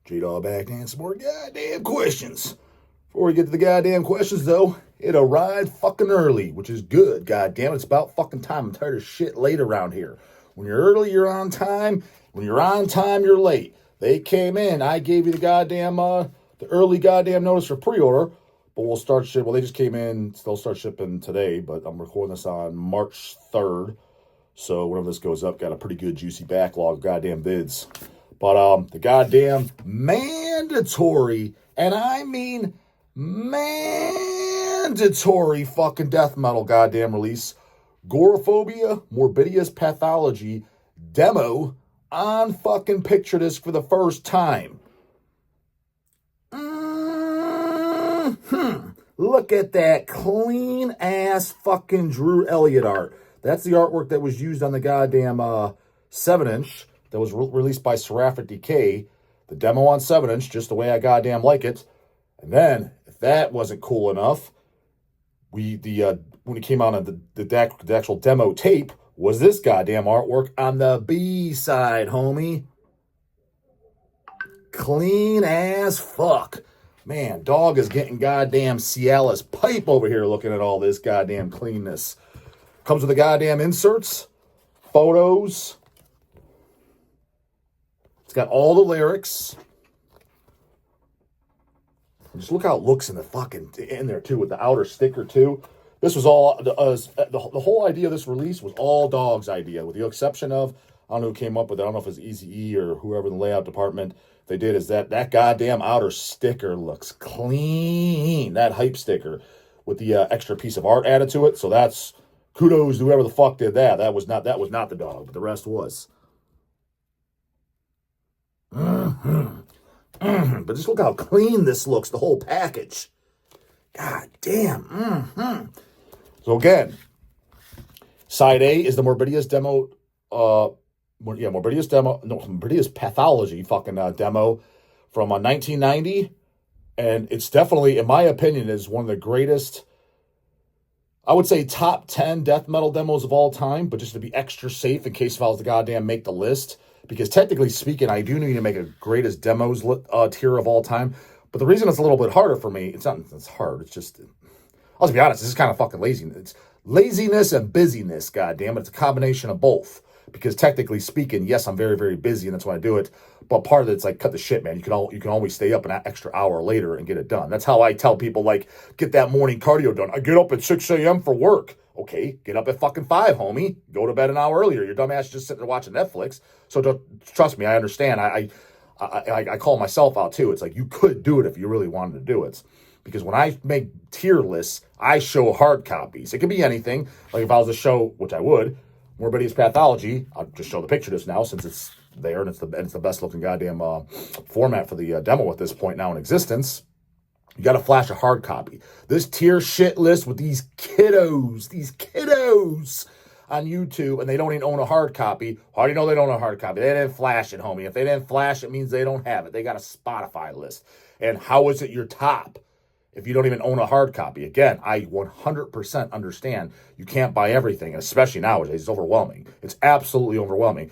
J-Dawg back to answer more goddamn questions. Before we get to the goddamn questions, though, it arrived fucking early, which is good. Goddamn, it's about fucking time. I'm tired of shit late around here. When you're early, you're on time. When you're on time, you're late. They came in. I gave you the goddamn, the early goddamn notice for pre-order. But we'll start ship. Well, they just came in. They'll start shipping today, but I'm recording this on March 3rd. So whenever this goes up, got a pretty good juicy backlog of goddamn vids. But the goddamn mandatory, and I mean mandatory fucking death metal goddamn release, Goreaphobia, Morbidius Pathology demo on fucking picture disc for the first time. Look at that clean ass fucking Drew Elliott art. That's the artwork that was used on the goddamn 7-inch that was released by Seraphic Decay. The demo on 7-inch, just the way I goddamn like it. And then, if that wasn't cool enough, when it came out on the actual demo tape, was this goddamn artwork on the B side, homie. Clean as fuck. Man, dog is getting goddamn Cialis pipe over here looking at all this goddamn cleanness. Comes with the goddamn inserts, photos. It's got all the lyrics. Just look how it looks in there too, with the outer sticker too. This was all the whole idea of this release was all DAWG's idea, with the exception of, I don't know who came up with it. I don't know if it's Eazy-E or whoever in the layout department they did. Is that goddamn outer sticker looks clean. That hype sticker with the extra piece of art added to it. So that's kudos to whoever the fuck did that. That was not the DAWG, but the rest was. But just look how clean this looks, the whole package. God damn. So again, side A is the Morbidius demo, Morbidius Pathology fucking demo from 1990. And it's definitely, in my opinion, is one of the greatest, I would say top 10 death metal demos of all time, but just to be extra safe in case if I was to goddamn make the list. Because technically speaking, I do need to make a greatest demos tier of all time. But the reason it's a little bit harder for me, it's hard. It's just, I'll just be honest, this is kind of fucking laziness. It's laziness and busyness, goddamn it. It's a combination of both. Because technically speaking, yes, I'm very, very busy, and that's why I do it. But part of it's like, cut the shit, man. You can always stay up an extra hour later and get it done. That's how I tell people, like, get that morning cardio done. I get up at 6 a.m. for work. Okay, get up at fucking 5, homie. Go to bed an hour earlier. Your dumb ass just sitting there watching Netflix. So trust me, I understand. I call myself out too. It's like, you could do it if you really wanted to do it. Because when I make tier lists, I show hard copies. It could be anything. Like if I was to show, which I would, Morbidius Pathology, I'll just show the picture just now since it's there and it's the best looking goddamn format for the demo at this point now in existence. You got to flash a hard copy. This tier shit list with these kiddos on YouTube, and they don't even own a hard copy. How do you know they don't own a hard copy? They didn't flash it, homie. If they didn't flash it, means they don't have it. They got a Spotify list. And how is it your top if you don't even own a hard copy? Again, I 100% understand you can't buy everything, and especially nowadays, it's overwhelming. It's absolutely overwhelming.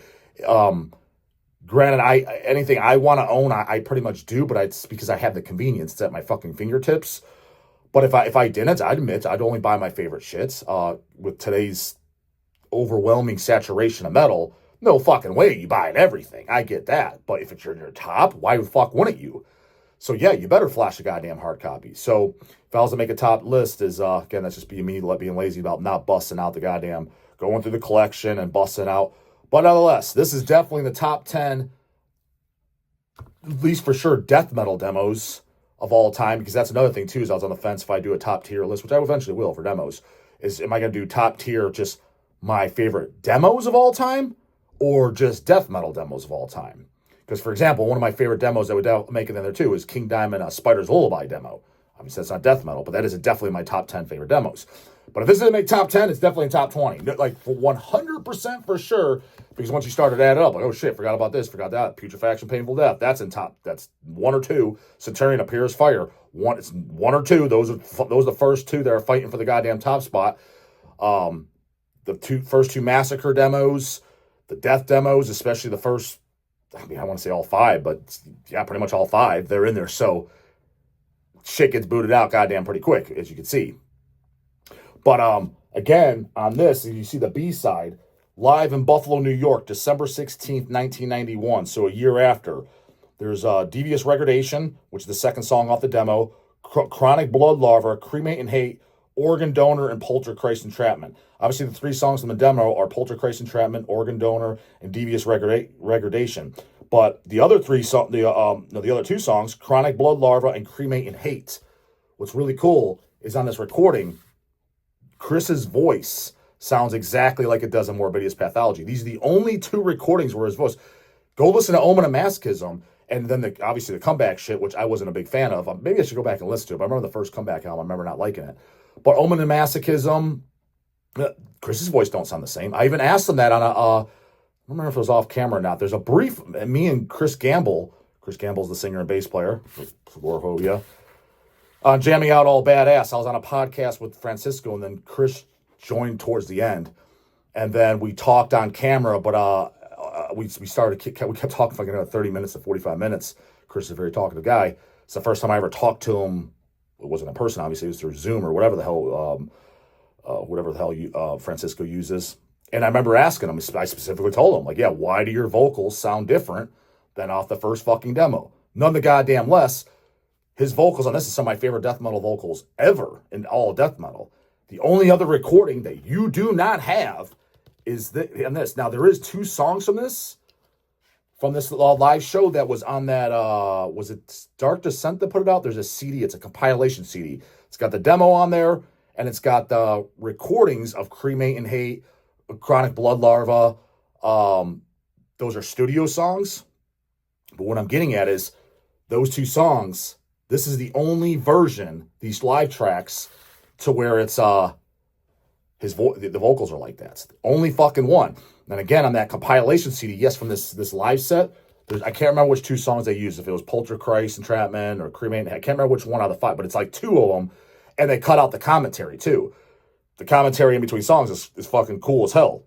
Granted, anything I want to own, I pretty much do, but it's because I have the convenience. It's at my fucking fingertips. But if I didn't, I'd admit I'd only buy my favorite shits. With today's overwhelming saturation of metal, no fucking way you buying everything. I get that. But if it's in your top, why the fuck wouldn't you? So yeah, you better flash a goddamn hard copy. So if I was to make a top list, again, that's just being me being lazy about not busting out the goddamn, going through the collection and busting out. But nonetheless, this is definitely in the top 10, at least for sure, death metal demos of all time. Because that's another thing too, is I was on the fence if I do a top tier list, which I eventually will for demos, is am I going to do top tier just my favorite demos of all time or just death metal demos of all time? Because, for example, one of my favorite demos that would make it in there too is King Diamond Spider's Lullaby demo. Obviously, that's not death metal, but that is definitely my top 10 favorite demos. But if this doesn't make top 10, it's definitely in top 20. Like, for 100% for sure, because once you started adding up, like, oh shit, forgot about this, forgot that. Putrefaction, Painful Death, that's in top. That's 1 or 2. Centurion, Appears Fire, it's 1 or 2. Those are the first 2 that are fighting for the goddamn top spot. The first 2 Massacre demos, the Death demos, especially the first I mean, I want to say all 5, but yeah, pretty much all 5. They're in there. So shit gets booted out goddamn pretty quick, as you can see. But again, on this, you see the B-side, live in Buffalo, New York, December 16th, 1991. So a year after. There's Devious Regredation, which is the second song off the demo, Chronic Blood Larva, Cremate and Hate, Organ Donor, and Poltergeist Entrapment. Obviously, the 3 songs from the demo are Poltergeist Entrapment, Organ Donor, and Devious Regredation. But the other the other 2 songs, Chronic Blood Larva and Cremate and Hate. What's really cool is on this recording, Chris's voice sounds exactly like it does in Morbidus Pathology. These are the only 2 recordings where his voice. Go listen to Omen of Masochism, and then obviously the comeback shit, which I wasn't a big fan of. Maybe I should go back and listen to it. But I remember the first comeback album. I remember not liking it. But Omen of Masochism, Chris's voice don't sound the same. I even asked him that on I don't remember if it was off camera or not. There's a brief, me and Chris Gamble's the singer and bass player for Goreaphobia, jamming out all badass. I was on a podcast with Francisco, and then Chris joined towards the end. And then we talked on camera, but we kept talking for like another 30 minutes to 45 minutes. Chris is a very talkative guy. It's the first time I ever talked to him. It wasn't in person, obviously. It was through Zoom or whatever the hell Francisco uses. And I remember asking him, I specifically told him, like, yeah, why do your vocals sound different than off the first fucking demo? None the goddamn less. His vocals on this is some of my favorite death metal vocals ever in all death metal. The only other recording that you do not have is this. Now, there is 2 songs from this live show that was on that, was it Dark Descent that put it out? There's a CD. It's a compilation CD. It's got the demo on there, and it's got the recordings of Cremate and Hate, Chronic Blood Larva. Those are studio songs. But what I'm getting at is those 2 songs, this is the only version, these live tracks, to where it's the vocals are like that. It's the only fucking one. And again, on that compilation CD, yes, from this live set, I can't remember which 2 songs they used. If it was Poltergeist Entrapment or Cremate, I can't remember which one out of the 5, but it's like 2 of them. And they cut out the commentary too. The commentary in between songs is fucking cool as hell.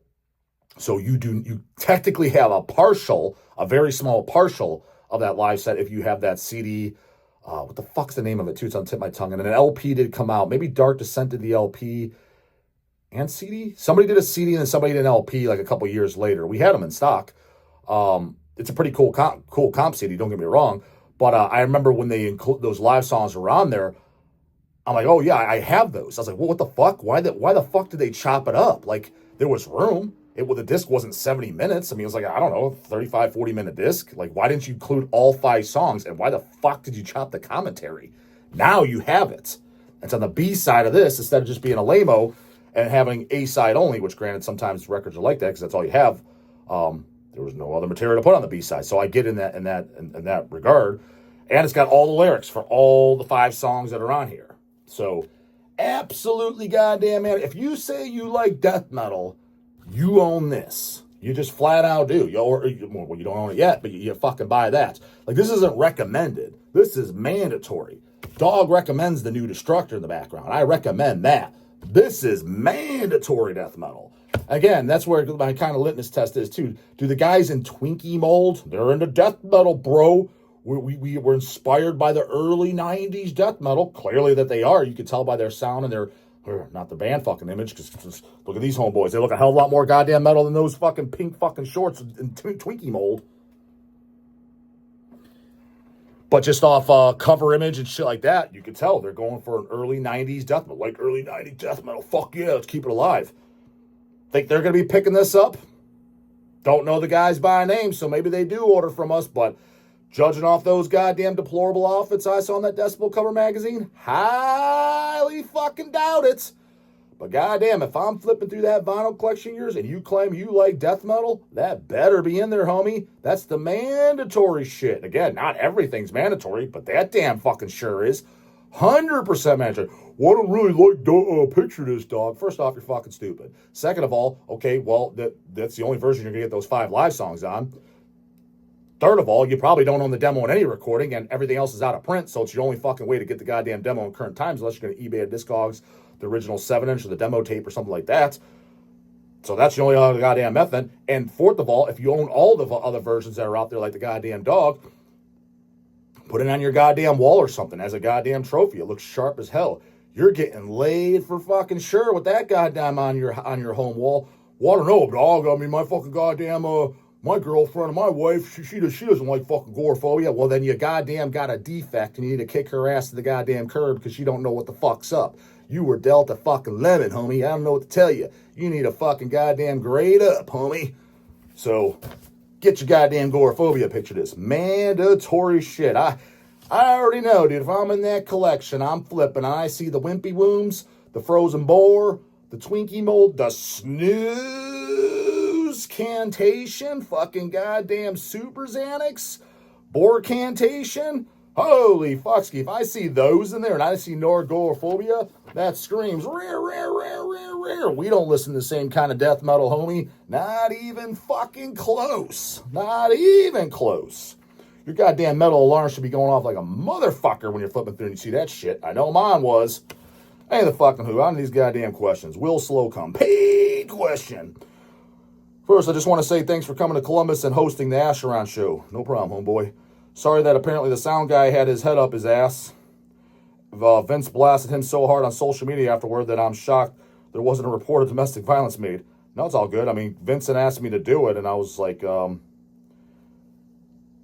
So you technically have a very small partial of that live set if you have that CD. What the fuck's the name of it too? It's on the tip of my tongue. And an LP did come out. Maybe Dark Descent did the LP and CD. Somebody did a CD and then somebody did an LP like a couple years later. We had them in stock. It's a pretty cool comp CD. Don't get me wrong. But I remember when they include those live songs were on there. I'm like, oh yeah, I have those. I was like, well, what the fuck? Why the fuck did they chop it up? Like, there was room. The disc wasn't 70 minutes. I mean, it was like, I don't know, 35, 40-minute disc. Like, why didn't you include all 5 songs? And why the fuck did you chop the commentary? Now you have it. It's on the B side of this, instead of just being a lame-o and having A side only, which granted, sometimes records are like that because that's all you have. There was no other material to put on the B side. So I get in that regard. And it's got all the lyrics for all the 5 songs that are on here. So, absolutely goddamn, man. If you say you like death metal, you own this. You just flat out do. Well, you don't own it yet, but you fucking buy that. Like, this isn't recommended. This is mandatory. DAWG recommends the new Destructor in the background. I recommend that. This is mandatory death metal. Again, that's where my kind of litmus test is, too. Do the guys in Twinkie mold? They're into death metal, bro. We were inspired by the early 90s death metal. Clearly that they are. You can tell by their sound and their, not the band fucking image, because look at these homeboys. They look a hell of a lot more goddamn metal than those fucking pink fucking shorts in Twinkie mold. But just off cover image and shit like that, you can tell they're going for an early 90s death metal. Like early 90s death metal. Fuck yeah, let's keep it alive. Think they're going to be picking this up? Don't know the guys by name, so maybe they do order from us, but judging off those goddamn deplorable outfits I saw in that Decibel cover magazine, highly fucking doubt it. But goddamn, if I'm flipping through that vinyl collection of yours and you claim you like death metal, that better be in there, homie. That's the mandatory shit. Again, not everything's mandatory, but that damn fucking sure is. 100% mandatory. Well, I don't really like picture this, dog. First off, you're fucking stupid. Second of all, okay, well, that's the only version you're going to get those 5 live songs on. Third of all, you probably don't own the demo in any recording, and everything else is out of print, so it's your only fucking way to get the goddamn demo in current times, unless you're going to eBay or Discogs the original 7-inch or the demo tape or something like that. So that's the only other goddamn method. And fourth of all, if you own all the other versions that are out there, like the goddamn DAWG, put it on your goddamn wall or something as a goddamn trophy. It looks sharp as hell. You're getting laid for fucking sure with that goddamn on your home wall. Well, I don't know, dog. I mean, my fucking goddamn my girlfriend, my wife, she doesn't like fucking Goreaphobia. Well, then you goddamn got a defect and you need to kick her ass to the goddamn curb because she don't know what the fuck's up. You were dealt a fucking lemon, homie. I don't know what to tell you. You need a fucking goddamn grade up, homie. So, get your goddamn Goreaphobia. Picture this. Mandatory shit. I already know, dude. If I'm in that collection, I'm flipping. I see the Wimpy Wombs, the Frozen Boar, the Twinkie Mold, the Snooze Cantation, fucking goddamn Super Xanax, Boar Cantation. Holy fuckski. If I see those in there and I see Goreaphobia, that screams, rare. We don't listen to the same kind of death metal, homie. Not even fucking close. Not even close. Your goddamn metal alarm should be going off like a motherfucker when you're flipping through and you see that shit. I know mine was. Hey, the fucking who. On these goddamn questions. Will Slowcome. Paid question. First, I just want to say thanks for coming to Columbus and hosting the Acheron show. No problem, homeboy. Sorry that apparently the sound guy had his head up his ass. Vince blasted him so hard on social media afterward that I'm shocked there wasn't a report of domestic violence made. No, it's all good. I mean, Vincent asked me to do it, and I was like,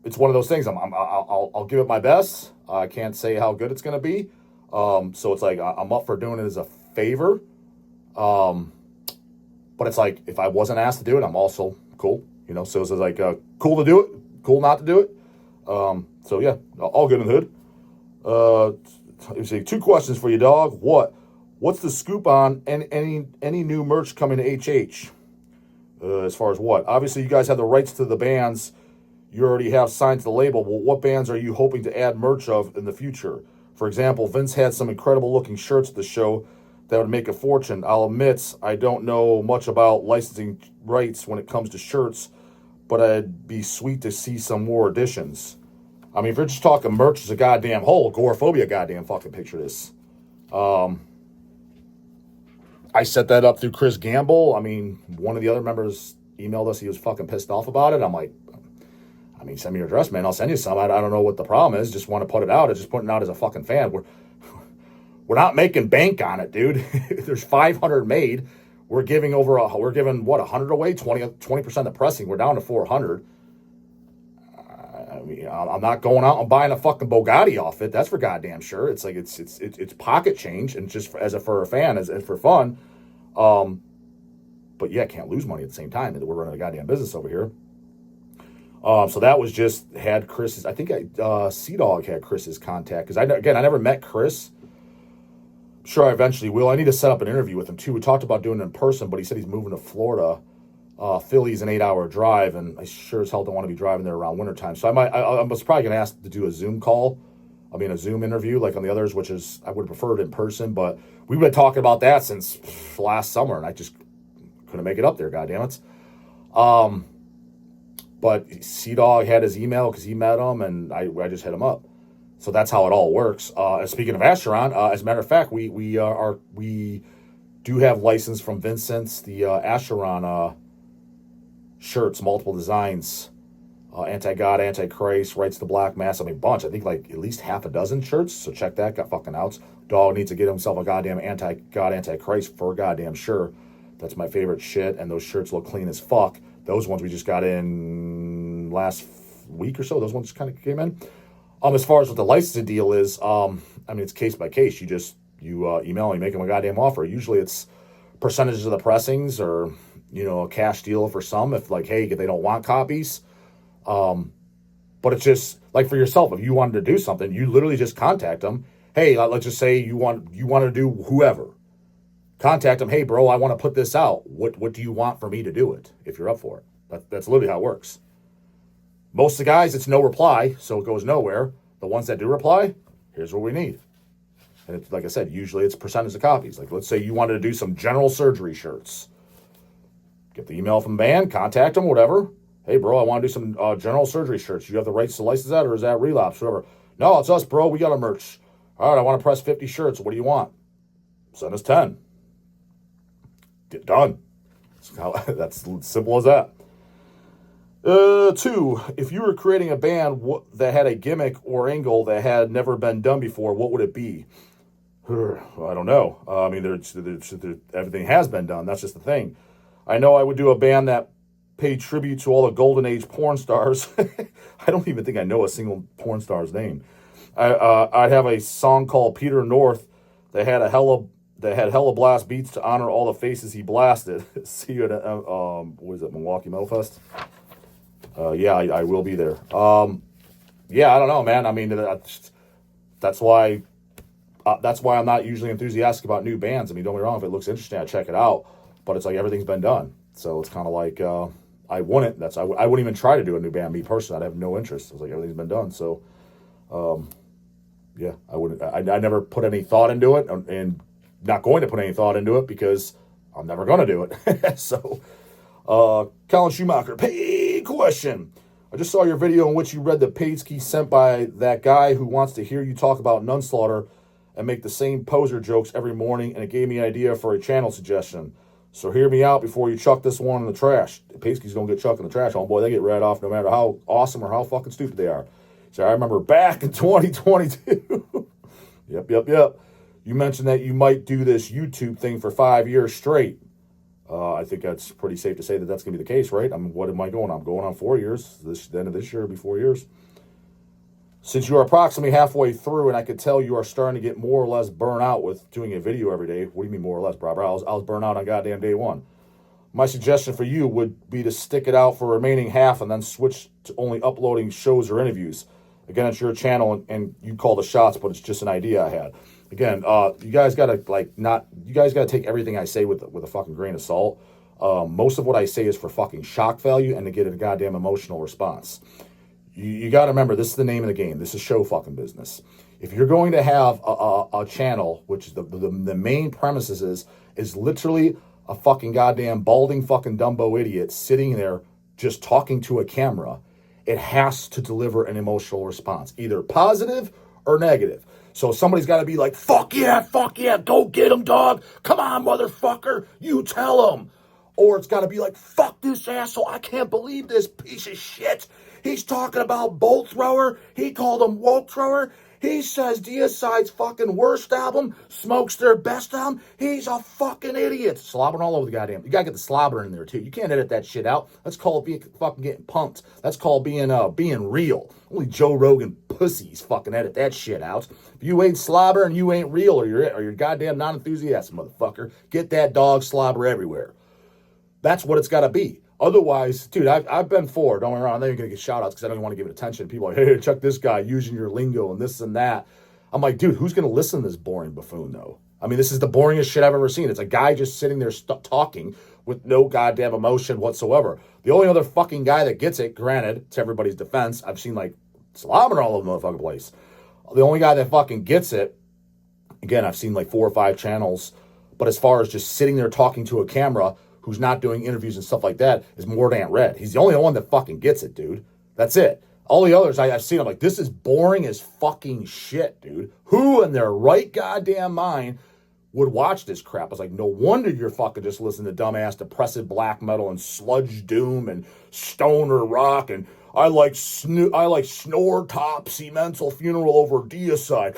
it's one of those things. I'll give it my best. I can't say how good it's going to be. So it's like I'm up for doing it as a favor. But it's like if I wasn't asked to do it, I'm also cool. You know, so it's like cool to do it, cool not to do it. So yeah, all good in the hood. Let me see. 2 questions for you, dog. What's the scoop on any new merch coming to HH? As far as what? Obviously, you guys have the rights to the bands you already have signed to the label. Well, what bands are you hoping to add merch of in the future? For example, Vince had some incredible looking shirts at the show that would make a fortune. I'll admit I don't know much about licensing rights when it comes to shirts, but it'd be sweet to see some more editions. I mean, if you're just talking merch as a goddamn whole, Goreaphobia goddamn fucking picture this. I set that up through Chris Gamble. I mean, one of the other members emailed us. He was fucking pissed off about it. I'm like, I mean, send me your address, man. I'll send you some. I don't know what the problem is. Just want to put it out. It's just putting it out as a fucking fan. We're not making bank on it, dude. There's 500 made. We're giving what, 100 away? 20% of the pressing. We're down to 400. I mean, I'm not going out and buying a fucking Bugatti off it. That's for goddamn sure. It's like it's pocket change and just for a fan and for fun. But yeah, can't lose money at the same time. We're running a goddamn business over here. So that was just had Chris's. I think Dawg had Chris's contact because I never met Chris. I'm sure I eventually will. I need to set up an interview with him too. We talked about doing it in person, but he said he's moving to Florida. Philly's an 8-hour drive, and I sure as hell don't want to be driving there around wintertime. So I was probably going to ask to do a Zoom call. I mean, a Zoom interview like on the others, which is, I would have preferred in person, but we've been talking about that since last summer, and I just couldn't make it up there, goddammit. But Dawg had his email because he met him, and I just hit him up. So that's how it all works. Speaking of Acheron, as a matter of fact, we do have license from Vincent's, the Acheron shirts, multiple designs, Anti-God, Anti-Christ, Rights to Black Mass. I mean, bunch. I think like at least half a dozen shirts. So check that. Got fucking outs. Dawg needs to get himself a goddamn Anti-God, Anti-Christ for goddamn sure. That's my favorite shit. And those shirts look clean as fuck. Those ones we just got in last week or so. Those ones just kind of came in. As far as what the licensing deal is, I mean, it's case by case. You email and you make them a goddamn offer. Usually it's percentages of the pressings or, a cash deal for some if like, hey, they don't want copies. But it's just like for yourself, if you wanted to do something, you literally just contact them. Hey, let's just say you want to do whoever. Contact them. Hey, bro, I want to put this out. What do you want for me to do it if you're up for it? That's literally how it works. Most of the guys, it's no reply, so it goes nowhere. The ones that do reply, here's what we need. And it's, like I said, usually it's percentage of copies. Like let's say you wanted to do some general surgery shirts. Get the email from the band, contact them, whatever. Hey, bro, I want to do some general surgery shirts. You have the rights to license that, or is that Relapse, whatever? No, it's us, bro. We got a merch. All right, I want to press 50 shirts. What do you want? Send us 10. Get done. That's simple as that. 2, if you were creating a band that had a gimmick or angle that had never been done before, what would it be? I don't know. I mean, everything has been done. That's just the thing. I know I would do a band that paid tribute to all the golden age porn stars. I don't even think I know a single porn star's name. I'd have a song called Peter North that had hella blast beats to honor all the faces he blasted. See you at what is it, Milwaukee Metal Fest? Yeah, I will be there. Yeah, I don't know, man. I mean, that's why I'm not usually enthusiastic about new bands. I mean, don't get me wrong, if it looks interesting, I check it out. But it's like everything's been done. So it's kind of like I wouldn't. I wouldn't even try to do a new band. Me personally, I'd have no interest. It's like everything's been done. So, yeah, I wouldn't. I never put any thought into it, and not going to put any thought into it because I'm never going to do it. So, Colin Schumacher, paid question. I just saw your video in which you read the page key sent by that guy who wants to hear you talk about Nunslaughter and make the same poser jokes every morning, and it gave me an idea for a channel suggestion. So hear me out before you chuck this one in the trash. Page keys going to get chucked in the trash, homeboy. They get read off no matter how awesome or how fucking stupid they are. So I remember back in 2022. Yep. You mentioned that you might do this YouTube thing for 5 years straight. I think that's pretty safe to say that that's going to be the case, right? I mean, what am I going on? I'm going on 4 years. The end of this year will be 4 years. Since you are approximately halfway through, and I could tell you are starting to get more or less burnt out with doing a video every day. What do you mean more or less, bro? I was burnt out on goddamn day one. My suggestion for you would be to stick it out for the remaining half and then switch to only uploading shows or interviews. Again, it's your channel, and you call the shots, but it's just an idea I had. Again, you guys gotta take everything I say with a fucking grain of salt. Most of what I say is for fucking shock value and to get a goddamn emotional response. You got to remember, this is the name of the game. This is show fucking business. If you're going to have a channel, which is the main premises is literally a fucking goddamn balding fucking Dumbo idiot sitting there just talking to a camera, it has to deliver an emotional response, either positive or negative. So somebody's got to be like, fuck yeah, go get him, dog. Come on, motherfucker, you tell him. Or it's got to be like, fuck this asshole, I can't believe this piece of shit. He's talking about Bolt Thrower. He called him Woke Thrower. He says Deicide's fucking worst album, Smoke's their best album. He's a fucking idiot. Slobbering all over the goddamn. You gotta get the slobber in there too. You can't edit that shit out. That's called being fucking getting pumped. That's called being real. Only Joe Rogan pussies fucking edit that shit out. If you ain't slobber and you ain't real, or you're goddamn non-enthusiastic, motherfucker, get that dog slobber everywhere. That's what it's gotta be. Otherwise, dude, I've been for, don't get me wrong, I'm not even going to get shout-outs because I don't even want to give it attention. People are like, hey, check this guy using your lingo and this and that. I'm like, dude, who's going to listen to this boring buffoon, though? I mean, this is the boringest shit I've ever seen. It's a guy just sitting there talking with no goddamn emotion whatsoever. The only other fucking guy that gets it, granted, to everybody's defense, I've seen, like, slobbering all over the motherfucking place. The only guy that fucking gets it, again, I've seen, like, 4 or 5 channels, but as far as just sitting there talking to a camera who's not doing interviews and stuff like that, is Mordant Red. He's the only one that fucking gets it, dude. That's it. All the others I've seen, I'm like, this is boring as fucking shit, dude. Who in their right goddamn mind would watch this crap? I was like, no wonder you're fucking just listening to dumbass depressive black metal and sludge doom and stoner rock and I like Snoretopsy mental funeral over Deicide.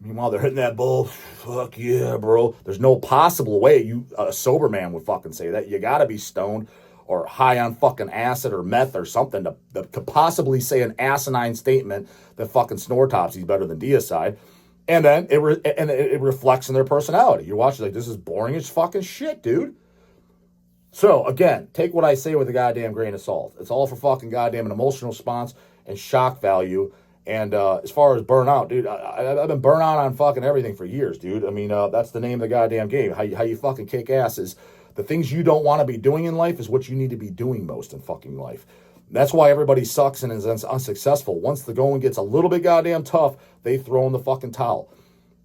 Meanwhile, they're hitting that bull. Fuck yeah, bro. There's no possible way a sober man would fucking say that. You gotta be stoned or high on fucking acid or meth or something to possibly say an asinine statement that fucking Snoretopsy is better than Deicide. And then it reflects in their personality. You're watching like, this is boring as fucking shit, dude. So, again, take what I say with a goddamn grain of salt. It's all for fucking goddamn an emotional response and shock value. And as far as burnout, dude, I've been burnt out on fucking everything for years, dude. I mean, that's the name of the goddamn game. How you fucking kick ass is the things you don't want to be doing in life is what you need to be doing most in fucking life. That's why everybody sucks and is unsuccessful. Once the going gets a little bit goddamn tough, they throw in the fucking towel.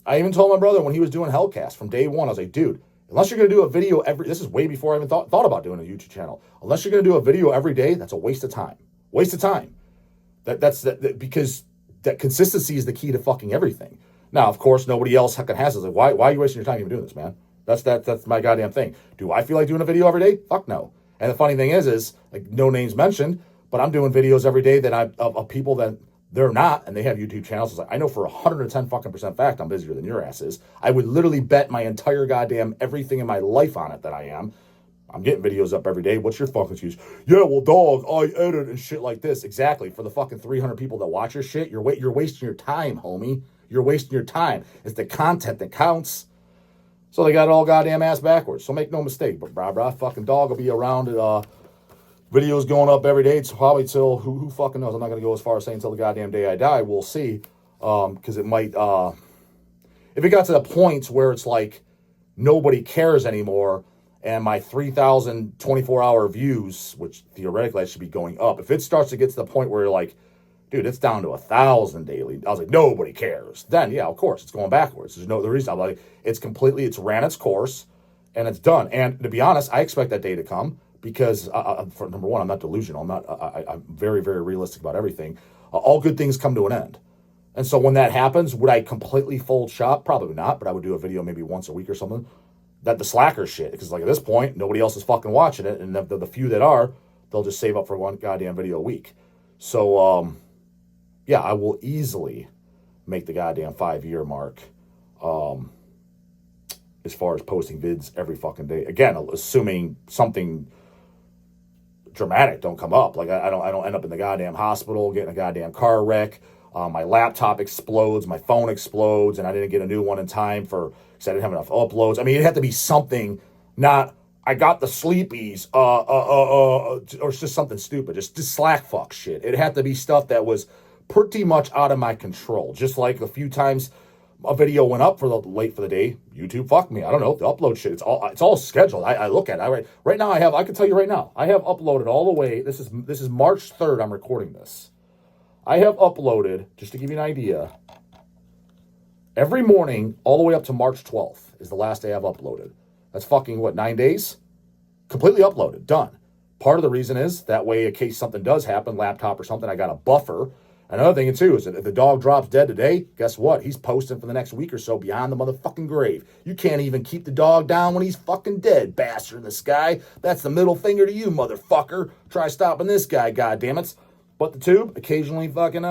I even told my brother when he was doing Hellcast from day one, I was like, dude, unless you're going to do a video this is way before I even thought about doing a YouTube channel. Unless you're going to do a video every day, that's a waste of time. Waste of time. Because that consistency is the key to fucking everything. Now, of course, nobody else fucking has it. Like, why are you wasting your time even doing this, man? That's my goddamn thing. Do I feel like doing a video every day? Fuck no. And the funny thing is like no names mentioned, but I'm doing videos every day that of people that they're not, and they have YouTube channels. It's like, I know for 110 fucking % fact I'm busier than your ass is. I would literally bet my entire goddamn everything in my life on it that I am. I'm getting videos up every day. What's your fucking excuse? Yeah, well, dog, I edit and shit like this. Exactly. For the fucking 300 people that watch your shit, you're wasting your time, homie. You're wasting your time. It's the content that counts. So they got it all goddamn ass backwards. So make no mistake. But brah, fucking dog will be around. Videos going up every day. It's probably till, who fucking knows? I'm not going to go as far as saying until the goddamn day I die. We'll see. Because it might, if it got to the point where it's like nobody cares anymore, and my 3,000 24-hour views, which theoretically I should be going up, if it starts to get to the point where you're like, dude, it's down to 1,000 daily, I was like, nobody cares. Then, yeah, of course, it's going backwards. There's no the reason. I'm like, it's ran its course, and it's done. And to be honest, I expect that day to come because, for number one, I'm not delusional. I'm very, very realistic about everything. All good things come to an end. And so when that happens, would I completely fold shop? Probably not, but I would do a video maybe once a week or something. That the slacker shit, because like at this point, nobody else is fucking watching it, and the few that are, they'll just save up for one goddamn video a week. So, yeah, I will easily make the goddamn 5-year mark, as far as posting vids every fucking day. Again, assuming something dramatic don't come up, like I don't end up in the goddamn hospital, getting a goddamn car wreck. My laptop explodes, my phone explodes, and I didn't get a new one in time because I didn't have enough uploads. I mean, it had to be something, not I got the sleepies, or it's just something stupid, just slack fuck shit. It had to be stuff that was pretty much out of my control. Just like a few times a video went up for the late for the day, YouTube fucked me. I don't know, the upload shit. It's all scheduled. I look at it. Right now I can tell you right now, I have uploaded all the way. This is March 3rd. I'm recording this. I have uploaded, just to give you an idea, every morning all the way up to March 12th is the last day I've uploaded. That's fucking, 9 days? Completely uploaded, done. Part of the reason is, that way in case something does happen, laptop or something, I got a buffer. Another thing, too, is that if the dog drops dead today, guess what? He's posting for the next week or so beyond the motherfucking grave. You can't even keep the dog down when he's fucking dead, bastard in the sky. That's the middle finger to you, motherfucker. Try stopping this guy, goddammit. But the tube occasionally fucking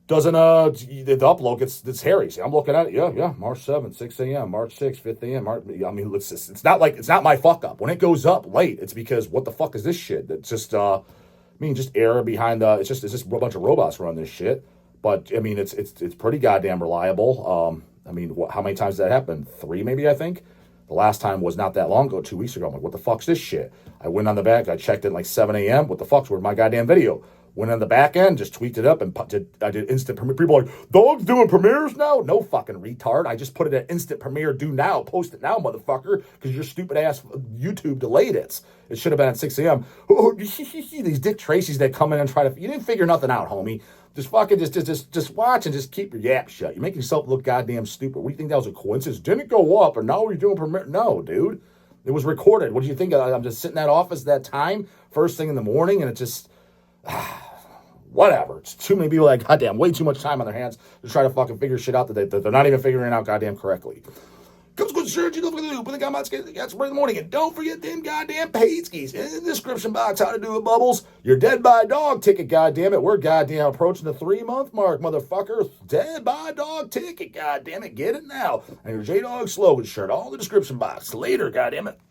doesn't the upload gets hairy. See, I'm looking at it. Yeah. March 7th, 6 a.m. March 6th, 5 a.m. I mean, it's not my fuck up. When it goes up late, it's because what the fuck is this shit? It's just just error behind the. It's just a bunch of robots run this shit. But I mean, it's pretty goddamn reliable. I mean, how many times did that happen? 3 maybe, I think. The last time was not that long ago, 2 weeks ago. I'm like, what the fuck's this shit? I went on the back. I checked it at like 7 a.m. What the fuck's where's my goddamn video? Went on the back end, just tweaked it up, and I did instant premiere. People are like, dog's doing premieres now? No fucking retard. I just put it at instant premiere. Do now. Post it now, motherfucker, because your stupid ass YouTube delayed it. It should have been at 6 a.m. These Dick Tracy's that come in and try to. You didn't figure nothing out, homie. Just fucking just watch and just keep your yap shut. You're making yourself look goddamn stupid. What do you think that was a coincidence? Didn't go up, or now you're doing premiere? No, dude. It was recorded. What do you think? I'm just sitting in that office at that time, first thing in the morning, and it just whatever. It's too many people that goddamn way too much time on their hands to try to fucking figure shit out that they're not even figuring it out goddamn correctly. Comes good shirt, you don't forget to do, but the guy might get in the morning, and don't forget them goddamn paid skis in the description box. How to do it, Bubbles. You're dead by a dog ticket, goddamn it. We're goddamn approaching the 3-month mark, motherfucker. Dead by a dog ticket, goddamn it. Get it now. And your J-Dog slogan shirt, all in the description box. Later, goddamn it.